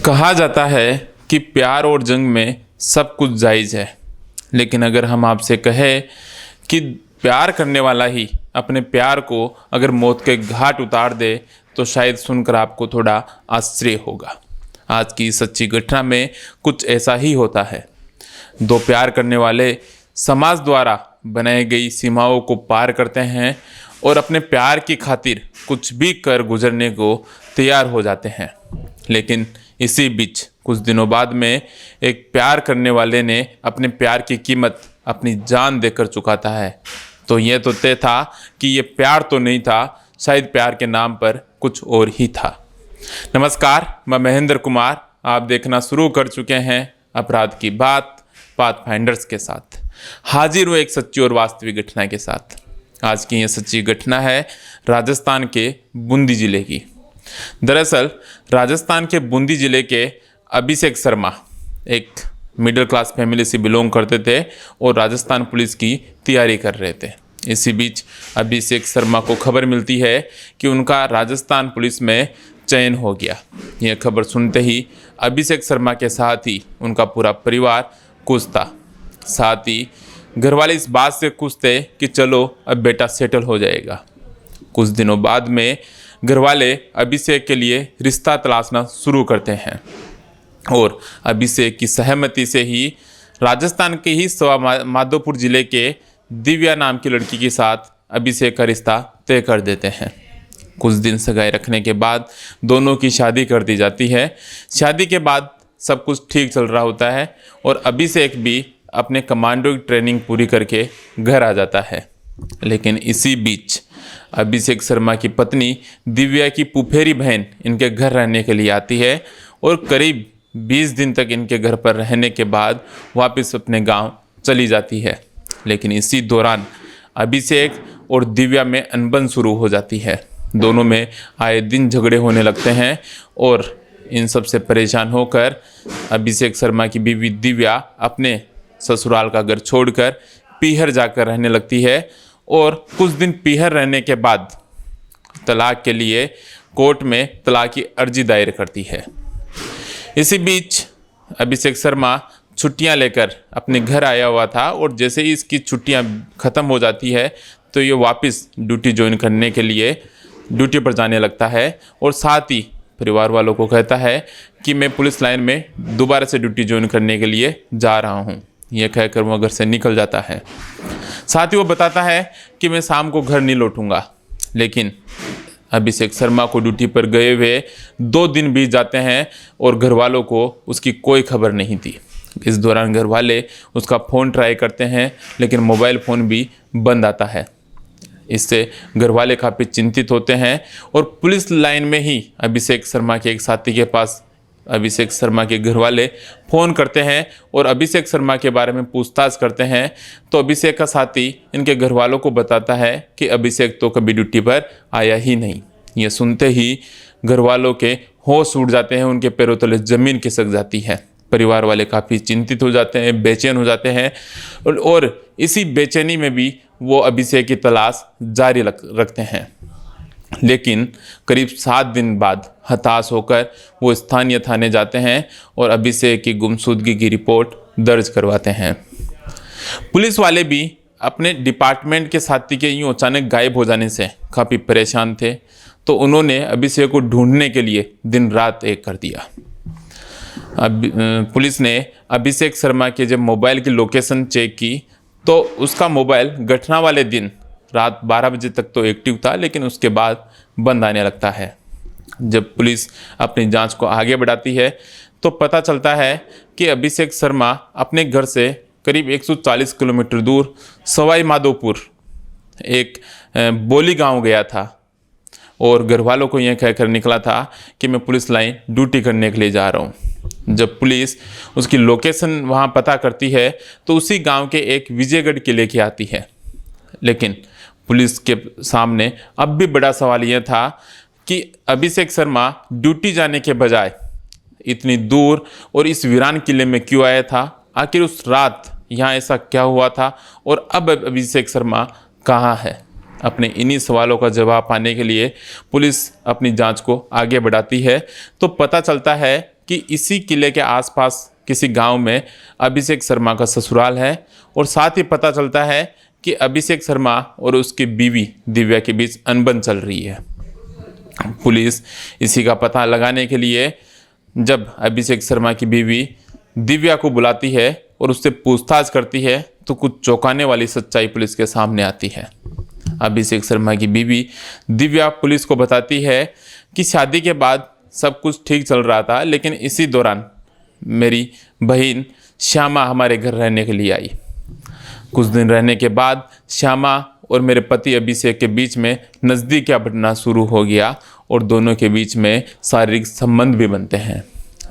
कहा जाता है कि प्यार और जंग में सब कुछ जायज़ है, लेकिन अगर हम आपसे कहें कि प्यार करने वाला ही अपने प्यार को अगर मौत के घाट उतार दे तो शायद सुनकर आपको थोड़ा आश्चर्य होगा। आज की सच्ची घटना में कुछ ऐसा ही होता है। दो प्यार करने वाले समाज द्वारा बनाई गई सीमाओं को पार करते हैं और अपने प्यार की खातिर कुछ भी कर गुजरने को तैयार हो जाते हैं। लेकिन इसी बीच कुछ दिनों बाद में एक प्यार करने वाले ने अपने प्यार की कीमत अपनी जान देकर चुकाता है। तो यह तो तय था कि ये प्यार तो नहीं था, शायद प्यार के नाम पर कुछ और ही था। नमस्कार, मैं महेंद्र कुमार, आप देखना शुरू कर चुके हैं अपराध की बात पाथफाइंडर्स के साथ। हाजिर हूँ एक सच्ची और वास्तविक घटना के साथ। आज की यह सच्ची घटना है राजस्थान के बूंदी जिले की। दरअसल राजस्थान के बूंदी जिले के अभिषेक शर्मा एक मिडिल क्लास फैमिली से बिलोंग करते थे और राजस्थान पुलिस की तैयारी कर रहे थे। इसी बीच अभिषेक शर्मा को खबर मिलती है कि उनका राजस्थान पुलिस में चयन हो गया। यह खबर सुनते ही अभिषेक शर्मा के साथ ही उनका पूरा परिवार खुश था। साथ ही घरवाले इस बात से खुश थे कि चलो अब बेटा सेटल हो जाएगा। कुछ दिनों बाद में घरवाले अभिषेक के लिए रिश्ता तलाशना शुरू करते हैं और अभिषेक की सहमति से ही राजस्थान के ही सवाईमाधोपुर जिले के दिव्या नाम की लड़की के साथ अभिषेक का रिश्ता तय कर देते हैं। कुछ दिन सगाई रखने के बाद दोनों की शादी कर दी जाती है। शादी के बाद सब कुछ ठीक चल रहा होता है और अभिषेक भी अपने कमांडो की ट्रेनिंग पूरी करके घर आ जाता है। लेकिन इसी बीच अभिषेक शर्मा की पत्नी दिव्या की फुफेरी बहन इनके घर रहने के लिए आती है और करीब 20 दिन तक इनके घर पर रहने के बाद वापस अपने गांव चली जाती है। लेकिन इसी दौरान अभिषेक और दिव्या में अनबन शुरू हो जाती है। दोनों में आए दिन झगड़े होने लगते हैं और इन सब से परेशान होकर अभिषेक शर्मा की बीवी दिव्या अपने ससुराल का घर छोड़कर पीहर जाकर रहने लगती है और कुछ दिन पीहर रहने के बाद तलाक के लिए कोर्ट में तलाक की अर्जी दायर करती है। इसी बीच अभिषेक शर्मा छुट्टियां लेकर अपने घर आया हुआ था और जैसे ही इसकी छुट्टियां ख़त्म हो जाती है तो ये वापस ड्यूटी ज्वाइन करने के लिए ड्यूटी पर जाने लगता है और साथ ही परिवार वालों को कहता है कि मैं पुलिस लाइन में दोबारा से ड्यूटी ज्वाइन करने के लिए जा रहा हूँ। यह कहकर वो घर से निकल जाता है। साथ ही वो बताता है कि मैं शाम को घर नहीं लौटूंगा। लेकिन अभिषेक शर्मा को ड्यूटी पर गए हुए 2 दिन बीत जाते हैं और घर वालों को उसकी कोई खबर नहीं थी। इस दौरान घर वाले उसका फ़ोन ट्राई करते हैं लेकिन मोबाइल फ़ोन भी बंद आता है। इससे घर वाले काफ़ी चिंतित होते हैं और पुलिस लाइन में ही अभिषेक शर्मा के एक साथी के पास अभिषेक शर्मा के घर वाले फ़ोन करते हैं और अभिषेक शर्मा के बारे में पूछताछ करते हैं। तो अभिषेक का साथी इनके घर वालों को बताता है कि अभिषेक तो कभी ड्यूटी पर आया ही नहीं। ये सुनते ही घर वालों के होश उड़ जाते हैं, उनके पैरों तले ज़मीन खिसक जाती है। परिवार वाले काफ़ी चिंतित हो जाते हैं, बेचैन हो जाते हैं और इसी बेचैनी में भी वो अभिषेक की तलाश जारी रखते हैं। लेकिन करीब 7 दिन बाद हताश होकर वो स्थानीय थाने जाते हैं और अभिषेक की गुमशुदगी की रिपोर्ट दर्ज करवाते हैं। पुलिस वाले भी अपने डिपार्टमेंट के साथी के यूँ अचानक गायब हो जाने से काफ़ी परेशान थे, तो उन्होंने अभिषेक को ढूंढने के लिए दिन रात एक कर दिया। पुलिस ने अभिषेक शर्मा के जब मोबाइल की लोकेशन चेक की तो उसका मोबाइल घटना वाले दिन रात 12 बजे तक तो एक्टिव था, लेकिन उसके बाद बंद आने लगता है। जब पुलिस अपनी जांच को आगे बढ़ाती है तो पता चलता है कि अभिषेक शर्मा अपने घर से करीब 140 किलोमीटर दूर सवाईमाधोपुर एक बोली गांव गया था और घर वालों को यह कहकर निकला था कि मैं पुलिस लाइन ड्यूटी करने के लिए जा रहा हूँ। जब पुलिस उसकी लोकेशन वहाँ पता करती है तो उसी गांव के एक विजयगढ़ किले की आती है। लेकिन पुलिस के सामने अब भी बड़ा सवाल यह था कि अभिषेक शर्मा ड्यूटी जाने के बजाय इतनी दूर और इस वीरान किले में क्यों आया था। आखिर उस रात यहाँ ऐसा क्या हुआ था और अब अभिषेक शर्मा कहाँ है। अपने इन्हीं सवालों का जवाब पाने के लिए पुलिस अपनी जांच को आगे बढ़ाती है तो पता चलता है कि इसी किले के आसपास किसी गांव में अभिषेक शर्मा का ससुराल है, और साथ ही पता चलता है कि अभिषेक शर्मा और उसकी बीवी दिव्या के बीच अनबन चल रही है। पुलिस इसी का पता लगाने के लिए जब अभिषेक शर्मा की बीवी दिव्या को बुलाती है और उससे पूछताछ करती है तो कुछ चौंकाने वाली सच्चाई पुलिस के सामने आती है। अभिषेक शर्मा की बीवी दिव्या पुलिस को बताती है कि शादी के बाद सब कुछ ठीक चल रहा था, लेकिन इसी दौरान मेरी बहन श्यामा हमारे घर रहने के लिए आई। कुछ दिन रहने के बाद श्यामा और मेरे पति अभिषेक के बीच में नज़दीकियाँ बढ़ना शुरू हो गया और दोनों के बीच में शारीरिक संबंध भी बनते हैं।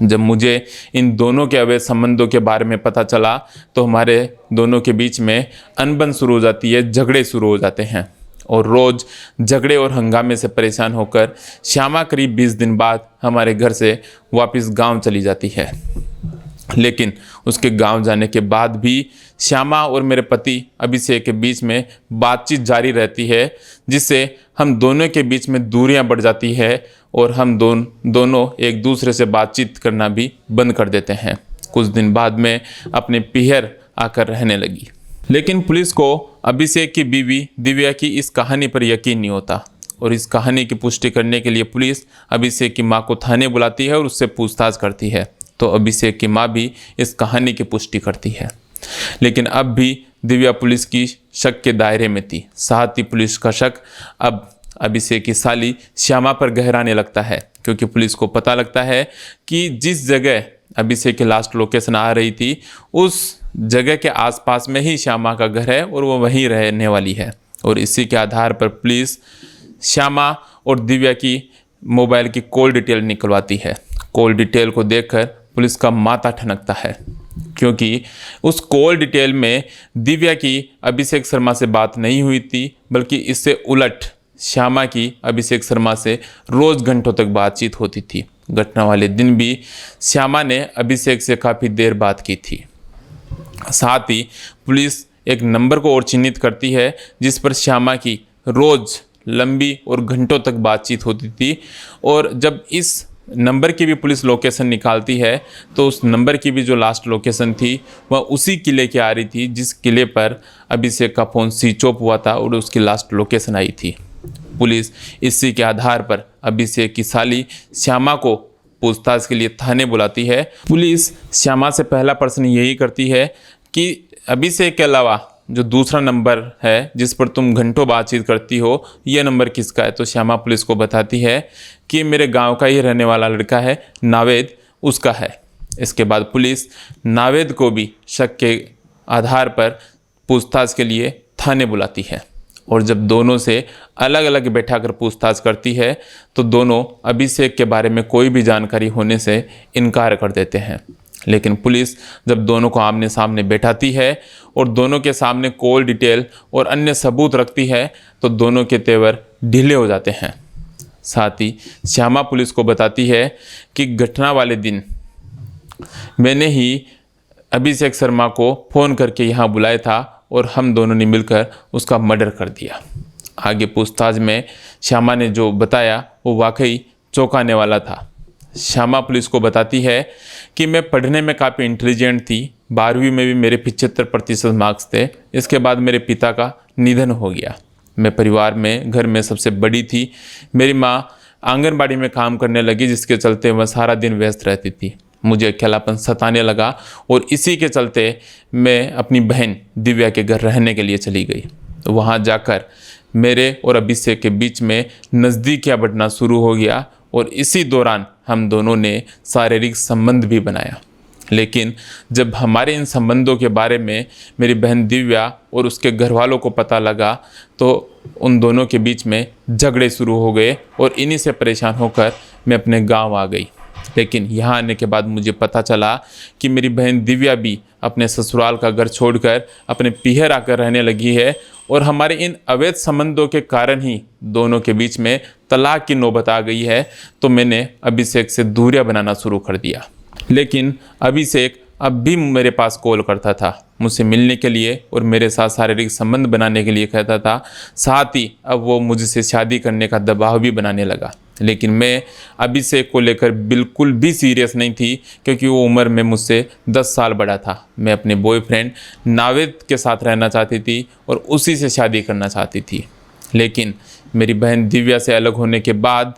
जब मुझे इन दोनों के अवैध संबंधों के बारे में पता चला तो हमारे दोनों के बीच में अनबन शुरू हो जाती है, झगड़े शुरू हो जाते हैं, और रोज़ झगड़े और हंगामे से परेशान होकर श्यामा करीब 20 दिन बाद हमारे घर से वापस गांव चली जाती है। लेकिन उसके गांव जाने के बाद भी श्यामा और मेरे पति अभिषेक के बीच में बातचीत जारी रहती है, जिससे हम दोनों के बीच में दूरियां बढ़ जाती है और हम दोनों एक दूसरे से बातचीत करना भी बंद कर देते हैं। कुछ दिन बाद में अपने पीहर आकर रहने लगी। लेकिन पुलिस को अभिषेक की बीवी दिव्या की इस कहानी पर यकीन नहीं होता, और इस कहानी की पुष्टि करने के लिए पुलिस अभिषेक की मां को थाने बुलाती है और उससे पूछताछ करती है। तो अभिषेक की मां भी इस कहानी की पुष्टि करती है। लेकिन अब भी दिव्या पुलिस की शक के दायरे में थी। साथ ही पुलिस का शक अब अभिषेक की साली श्यामा पर गहराने लगता है, क्योंकि पुलिस को पता लगता है कि जिस जगह अभिषेक की लास्ट लोकेशन आ रही थी उस जगह के आसपास में ही श्यामा का घर है और वो वहीं रहने वाली है। और इसी के आधार पर पुलिस श्यामा और दिव्या की मोबाइल की कॉल डिटेल निकलवाती है। कॉल डिटेल को देखकर पुलिस का माथा ठनकता है, क्योंकि उस कॉल डिटेल में दिव्या की अभिषेक शर्मा से बात नहीं हुई थी, बल्कि इससे उलट श्यामा की अभिषेक शर्मा से रोज़ घंटों तक बातचीत होती थी। घटना वाले दिन भी श्यामा ने अभिषेक से काफ़ी देर बात की थी। साथ ही पुलिस एक नंबर को और चिन्हित करती है जिस पर श्यामा की रोज़ लंबी और घंटों तक बातचीत होती थी, और जब इस नंबर की भी पुलिस लोकेशन निकालती है तो उस नंबर की भी जो लास्ट लोकेशन थी वह उसी किले की आ रही थी जिस किले पर अभिषेक का फ़ोन स्विच ऑफ हुआ था और उसकी लास्ट लोकेशन आई थी। पुलिस इसी के आधार पर अभिषेक की साली श्यामा को पूछताछ के लिए थाने बुलाती है। पुलिस श्यामा से पहला प्रश्न यही करती है कि अभिषेक के अलावा जो दूसरा नंबर है जिस पर तुम घंटों बातचीत करती हो, यह नंबर किसका है? तो श्यामा पुलिस को बताती है कि मेरे गांव का ही रहने वाला लड़का है नावेद, उसका है। इसके बाद पुलिस नावेद को भी शक के आधार पर पूछताछ के लिए थाने बुलाती है, और जब दोनों से अलग अलग बैठाकर पूछताछ करती है तो दोनों अभिषेक के बारे में कोई भी जानकारी होने से इनकार कर देते हैं। लेकिन पुलिस जब दोनों को आमने सामने बैठाती है और दोनों के सामने कॉल डिटेल और अन्य सबूत रखती है तो दोनों के तेवर ढीले हो जाते हैं। साथ ही श्यामा पुलिस को बताती है कि घटना वाले दिन मैंने ही अभिषेक शर्मा को फ़ोन करके यहाँ बुलाया था और हम दोनों ने मिलकर उसका मर्डर कर दिया। आगे पूछताछ में श्यामा ने जो बताया वो वाकई चौंकाने वाला था। श्यामा पुलिस को बताती है कि मैं पढ़ने में काफ़ी इंटेलिजेंट थी, 12वीं में भी मेरे 75% मार्क्स थे। इसके बाद मेरे पिता का निधन हो गया। मैं परिवार में घर में सबसे बड़ी थी। मेरी माँ आंगनबाड़ी में काम करने लगी, जिसके चलते वह सारा दिन व्यस्त रहती थी। मुझे अकेलापन सताने लगा और इसी के चलते मैं अपनी बहन दिव्या के घर रहने के लिए चली गई। तो वहाँ जाकर मेरे और अभिषेक के बीच में नज़दीकियाँ बढ़ना शुरू हो गया और इसी दौरान हम दोनों ने शारीरिक संबंध भी बनाया। लेकिन जब हमारे इन संबंधों के बारे में मेरी बहन दिव्या और उसके घर वालों को पता लगा तो उन दोनों के बीच में झगड़े शुरू हो गए और इन्हीं से परेशान होकर मैं अपने गांव आ गई। लेकिन यहाँ आने के बाद मुझे पता चला कि मेरी बहन दिव्या भी अपने ससुराल का घर छोड़कर अपने पीहर आकर रहने लगी है और हमारे इन अवैध संबंधों के कारण ही दोनों के बीच में तलाक की नौबत आ गई है। तो मैंने अभिषेक से दूरियां बनाना शुरू कर दिया। लेकिन अभिषेक अब भी मेरे पास कॉल करता था, मुझसे मिलने के लिए और मेरे साथ शारीरिक संबंध बनाने के लिए कहता था। साथ ही अब वो मुझसे शादी करने का दबाव भी बनाने लगा। लेकिन मैं अभिषेक को लेकर बिल्कुल भी सीरियस नहीं थी, क्योंकि वो उम्र में मुझसे 10 साल बड़ा था। मैं अपने बॉयफ्रेंड नावेद के साथ रहना चाहती थी और उसी से शादी करना चाहती थी। लेकिन मेरी बहन दिव्या से अलग होने के बाद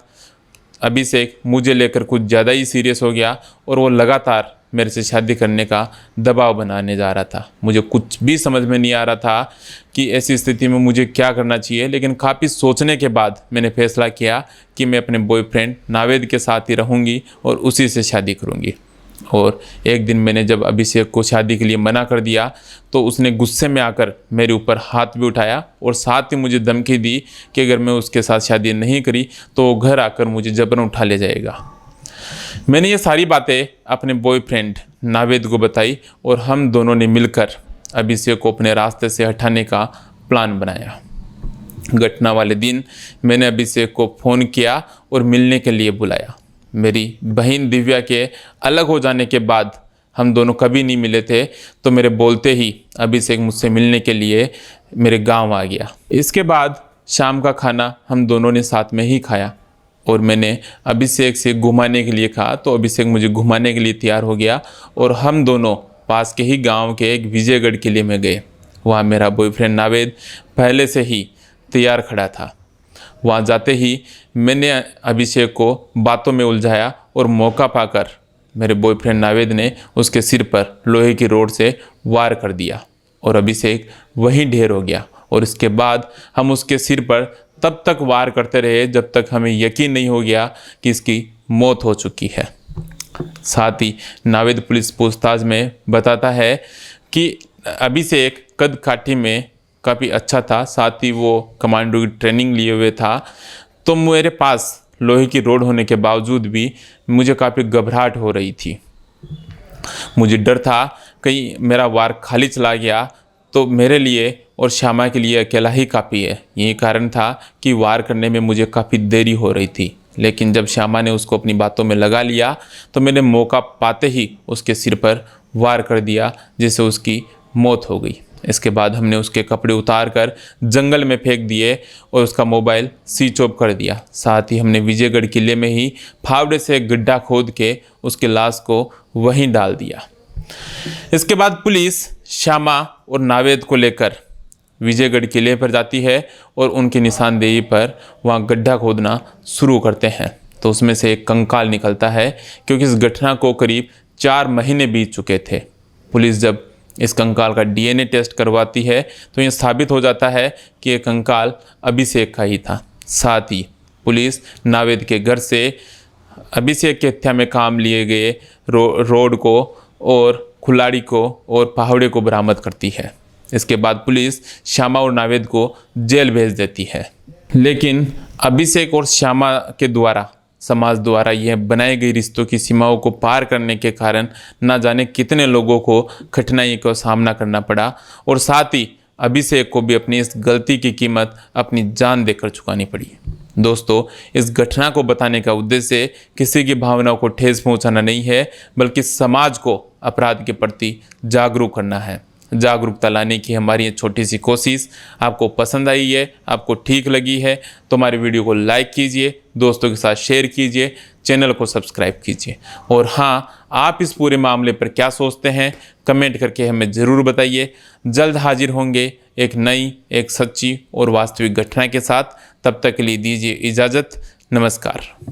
अभिषेक मुझे लेकर कुछ ज़्यादा ही सीरियस हो गया और वो लगातार मेरे से शादी करने का दबाव बनाने जा रहा था। मुझे कुछ भी समझ में नहीं आ रहा था कि ऐसी स्थिति में मुझे क्या करना चाहिए, लेकिन काफ़ी सोचने के बाद मैंने फैसला किया कि मैं अपने बॉयफ्रेंड नावेद के साथ ही रहूँगी और उसी से शादी करूँगी। और एक दिन मैंने जब अभिषेक को शादी के लिए मना कर दिया तो उसने गुस्से में आकर मेरे ऊपर हाथ भी उठाया और साथ ही मुझे धमकी दी कि अगर मैं उसके साथ शादी नहीं करी तो वो घर आकर मुझे जबरन उठा ले जाएगा। मैंने ये सारी बातें अपने बॉयफ्रेंड नावेद को बताई और हम दोनों ने मिलकर अभिषेक को अपने रास्ते से हटाने का प्लान बनाया। घटना वाले दिन मैंने अभिषेक को फ़ोन किया और मिलने के लिए बुलाया। मेरी बहन दिव्या के अलग हो जाने के बाद हम दोनों कभी नहीं मिले थे, तो मेरे बोलते ही अभिषेक मुझसे मिलने के लिए मेरे गांव आ गया। इसके बाद शाम का खाना हम दोनों ने साथ में ही खाया और मैंने अभिषेक से घुमाने के लिए कहा, तो अभिषेक मुझे घुमाने के लिए तैयार हो गया और हम दोनों पास के ही गांव के एक विजयगढ़ किले में गए। वहाँ मेरा बॉयफ्रेंड नावेद पहले से ही तैयार खड़ा था। वहाँ जाते ही मैंने अभिषेक को बातों में उलझाया और मौका पाकर मेरे बॉयफ्रेंड नावेद ने उसके सिर पर लोहे की रोड से वार कर दिया और अभिषेक वहीं ढेर हो गया। और इसके बाद हम उसके सिर पर तब तक वार करते रहे जब तक हमें यकीन नहीं हो गया कि इसकी मौत हो चुकी है। साथ ही नावेद पुलिस पूछताछ में बताता है कि अभिषेक कद काठी में काफ़ी अच्छा था, साथ ही वो कमांडो की ट्रेनिंग लिए हुए था। तो मेरे पास लोहे की रोड होने के बावजूद भी मुझे काफ़ी घबराहट हो रही थी। मुझे डर था कहीं मेरा वार खाली चला गया तो मेरे लिए और श्यामा के लिए अकेला ही काफ़ी है। यही कारण था कि वार करने में मुझे काफ़ी देरी हो रही थी। लेकिन जब श्यामा ने उसको अपनी बातों में लगा लिया तो मैंने मौका पाते ही उसके सिर पर वार कर दिया, जिससे उसकी मौत हो गई। इसके बाद हमने उसके कपड़े उतार कर जंगल में फेंक दिए और उसका मोबाइल स्विच ऑफ कर दिया। साथ ही हमने विजयगढ़ किले में ही फावड़े से एक गड्ढा खोद के उसके लाश को वहीं डाल दिया। इसके बाद पुलिस श्यामा और नावेद को लेकर विजयगढ़ किले पर जाती है और उनकी निशानदेही पर वहाँ गड्ढा खोदना शुरू करते हैं। तो उसमें से एक कंकाल निकलता है, क्योंकि इस घटना को करीब 4 महीने बीत चुके थे। पुलिस जब इस कंकाल का डीएनए टेस्ट करवाती है तो ये साबित हो जाता है कि ये कंकाल अभिषेक का ही था। साथ ही पुलिस नावेद के घर से अभिषेक की हत्या में काम लिए गए रोड को और खुलाड़ी को और पहाड़े को बरामद करती है। इसके बाद पुलिस श्यामा और नावेद को जेल भेज देती है। लेकिन अभिषेक और श्यामा के द्वारा समाज द्वारा यह बनाई गई रिश्तों की सीमाओं को पार करने के कारण न जाने कितने लोगों को कठिनाई का सामना करना पड़ा और साथ ही अभिषेक को भी अपनी इस गलती की कीमत अपनी जान देकर चुकानी पड़ी। दोस्तों, इस घटना को बताने का उद्देश्य किसी की भावनाओं को ठेस पहुंचाना नहीं है, बल्कि समाज को अपराध के प्रति जागरूक करना है। जागरूकता लाने की हमारी ये छोटी सी कोशिश आपको पसंद आई है, आपको ठीक लगी है तो हमारी वीडियो को लाइक कीजिए, दोस्तों के साथ शेयर कीजिए, चैनल को सब्सक्राइब कीजिए। और हाँ, आप इस पूरे मामले पर क्या सोचते हैं कमेंट करके हमें ज़रूर बताइए। जल्द हाजिर होंगे एक नई, एक सच्ची और वास्तविक घटना के साथ। तब तक के लिए दीजिए इजाज़त। नमस्कार।